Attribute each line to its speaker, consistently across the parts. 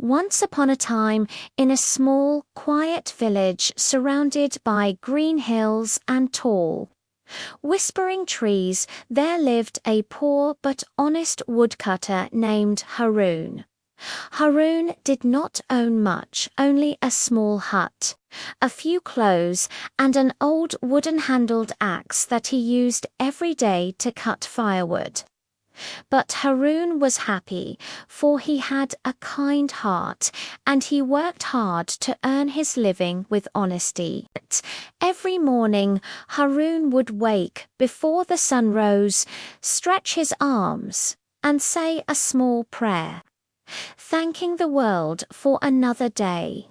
Speaker 1: Once upon a time, in a small, quiet village surrounded by green hills and tall, whispering trees, there lived a poor but honest woodcutter named Harun. Harun did not own much, only a small hut, a few clothes, and an old wooden-handled axe that he used every day to cut firewood. But Harun was happy, for he had a kind heart, and he worked hard to earn his living with honesty. Every morning, Harun would wake before the sun rose, stretch his arms, and say a small prayer, thanking the world for another day.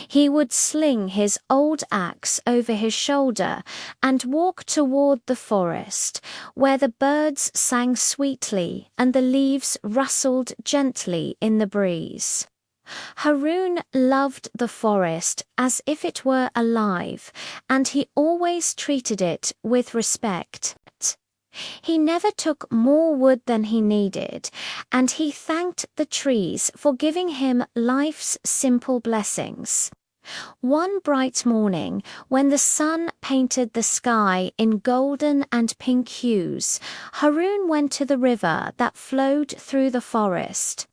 Speaker 1: He would sling his old axe over his shoulder and walk toward the forest, where the birds sang sweetly and the leaves rustled gently in the breeze. Harun loved the forest as if it were alive, and he always treated it with respect. He never took more wood than he needed, and he thanked the trees for giving him life's simple blessings. One bright morning, when the sun painted the sky in golden and pink hues, Harun went to the river that flowed through the forest.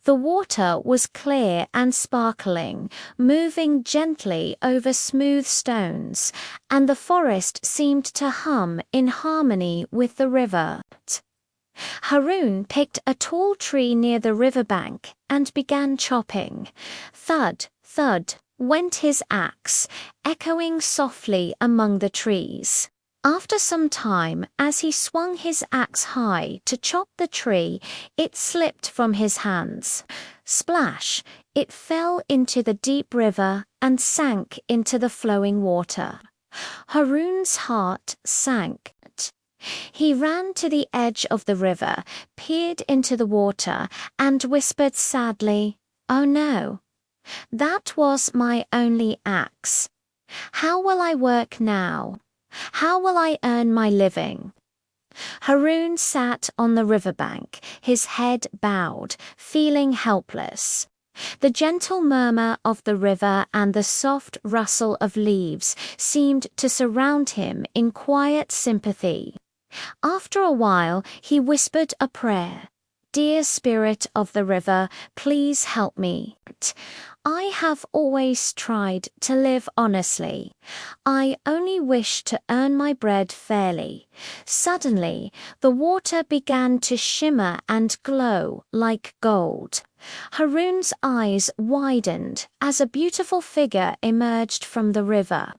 Speaker 1: The water was clear and sparkling, moving gently over smooth stones, and the forest seemed to hum in harmony with the river. Harun picked a tall tree near the riverbank and began chopping. Thud, thud, went his axe, echoing softly among the trees. After some time, as he swung his axe high to chop the tree, it slipped from his hands. Splash! It fell into the deep river and sank into the flowing water. Harun's heart sank. He ran to the edge of the river, peered into the water, and whispered sadly, "Oh no, that was my only axe. How will I work now? How will I earn my living?" Harun sat on the riverbank, his head bowed, feeling helpless. The gentle murmur of the river and the soft rustle of leaves seemed to surround him in quiet sympathy. After a while, he whispered a prayer. "Dear spirit of the river, please help me. I have always tried to live honestly. I only wish to earn my bread fairly." Suddenly, the water began to shimmer and glow like gold. Harun's eyes widened as a beautiful figure emerged from the river.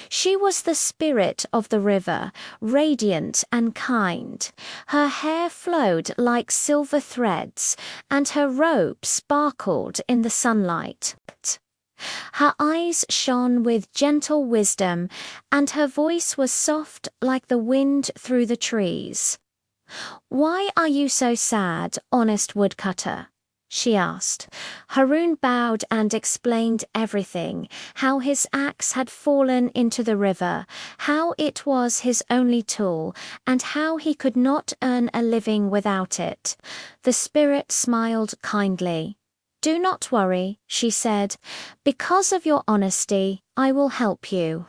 Speaker 1: She was the spirit of the river, radiant and kind. Her hair flowed like silver threads, and her robe sparkled in the sunlight. Her eyes shone with gentle wisdom, and her voice was soft like the wind through the trees. "Why are you so sad, honest woodcutter?" she asked. Harun bowed and explained everything, how his axe had fallen into the river, how it was his only tool, and how he could not earn a living without it. The spirit smiled kindly. "Do not worry," she said. "Because of your honesty, I will help you."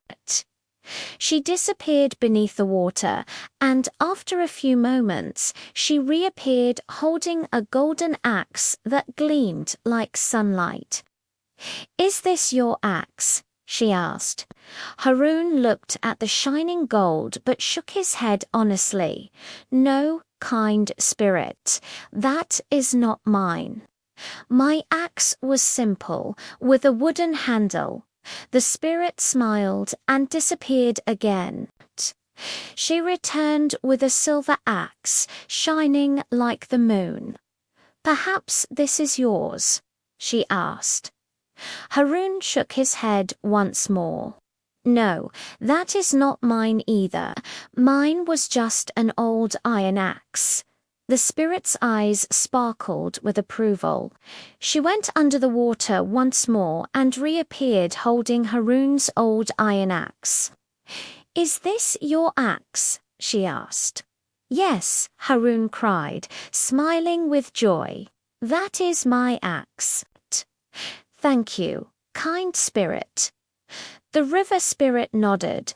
Speaker 1: She disappeared beneath the water, and after a few moments, she reappeared holding a golden axe that gleamed like sunlight. "Is this your axe?" she asked. Harun looked at the shining gold but shook his head honestly. "No, kind spirit, that is not mine. My axe was simple, with a wooden handle." The spirit smiled and disappeared again. She returned with a silver axe, shining like the moon. "Perhaps this is yours?" she asked. Harun shook his head once more. "No, that is not mine either. Mine was just an old iron axe." The spirit's eyes sparkled with approval. She went under the water once more and reappeared holding Harun's old iron axe. "Is this your axe?" she asked. "Yes," Harun cried, smiling with joy. "That is my axe." "Thank you, kind spirit." The river spirit nodded.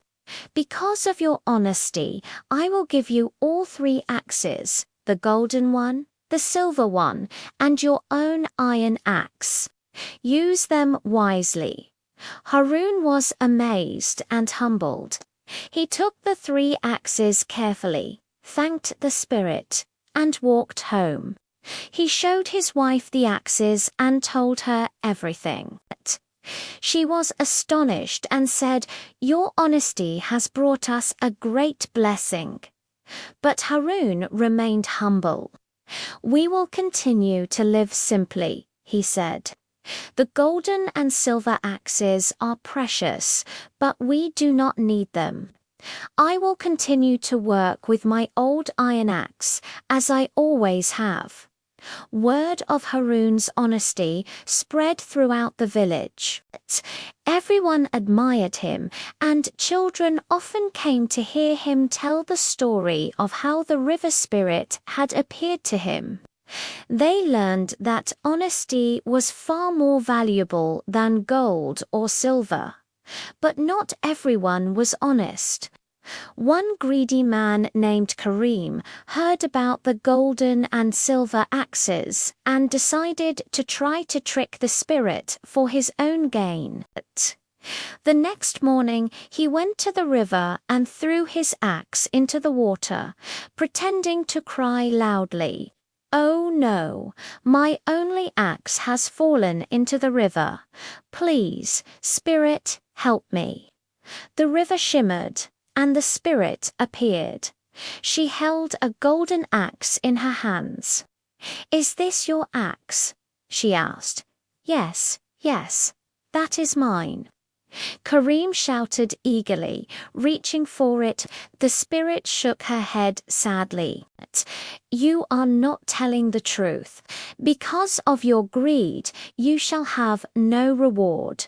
Speaker 1: "Because of your honesty, I will give you all 3 axes, the golden one, the silver one, and your own iron axe. Use them wisely." Harun was amazed and humbled. He took the 3 axes carefully, thanked the spirit, and walked home. He showed his wife the axes and told her everything. She was astonished and said, "Your honesty has brought us a great blessing." But Harun remained humble. "We will continue to live simply," he said. "The golden and silver axes are precious, but we do not need them. I will continue to work with my old iron axe, as I always have." Word of Harun's honesty spread throughout the village. Everyone admired him, and children often came to hear him tell the story of how the river spirit had appeared to him. They learned that honesty was far more valuable than gold or silver. But not everyone was honest. One greedy man named Karim heard about the golden and silver axes and decided to try to trick the spirit for his own gain. The next morning he went to the river and threw his axe into the water, pretending to cry loudly, "Oh no, my only axe has fallen into the river. Please, spirit, help me." The river shimmered, and the spirit appeared. She held a golden axe in her hands. "Is this your axe?" she asked. "Yes, yes, that is mine." Karim shouted eagerly, reaching for it. The spirit shook her head sadly. "You are not telling the truth. Because of your greed, you shall have no reward."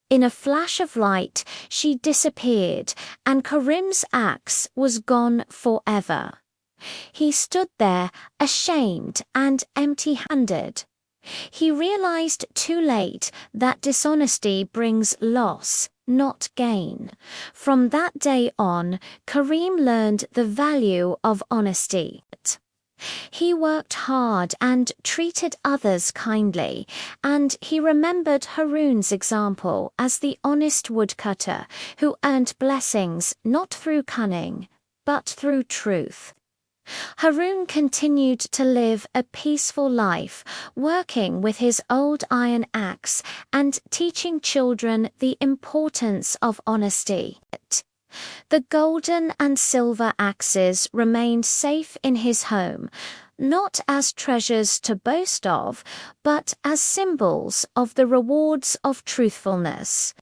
Speaker 1: In a flash of light, she disappeared, and Karim's axe was gone forever. He stood there, ashamed and empty-handed. He realized too late that dishonesty brings loss, not gain. From that day on, Karim learned the value of honesty. He worked hard and treated others kindly, and he remembered Harun's example as the honest woodcutter who earned blessings not through cunning, but through truth. Harun continued to live a peaceful life, working with his old iron axe and teaching children the importance of honesty. The golden and silver axes remained safe in his home, not as treasures to boast of, but as symbols of the rewards of truthfulness.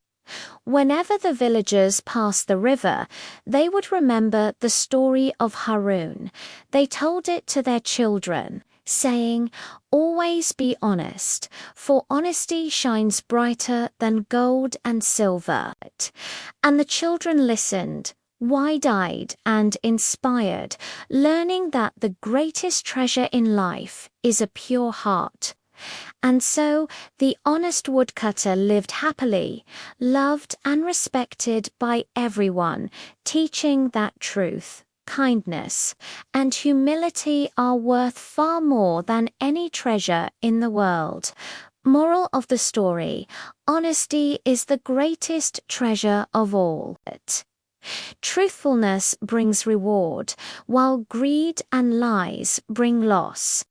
Speaker 1: Whenever the villagers passed the river, they would remember the story of Harun. They told it to their children, saying, "Always be honest, for honesty shines brighter than gold and silver." And the children listened, wide-eyed and inspired, learning that the greatest treasure in life is a pure heart. And so the honest woodcutter lived happily, loved and respected by everyone, teaching that truth, kindness, and humility are worth far more than any treasure in the world. Moral of the story: honesty is the greatest treasure of all. Truthfulness brings reward, while greed and lies bring loss.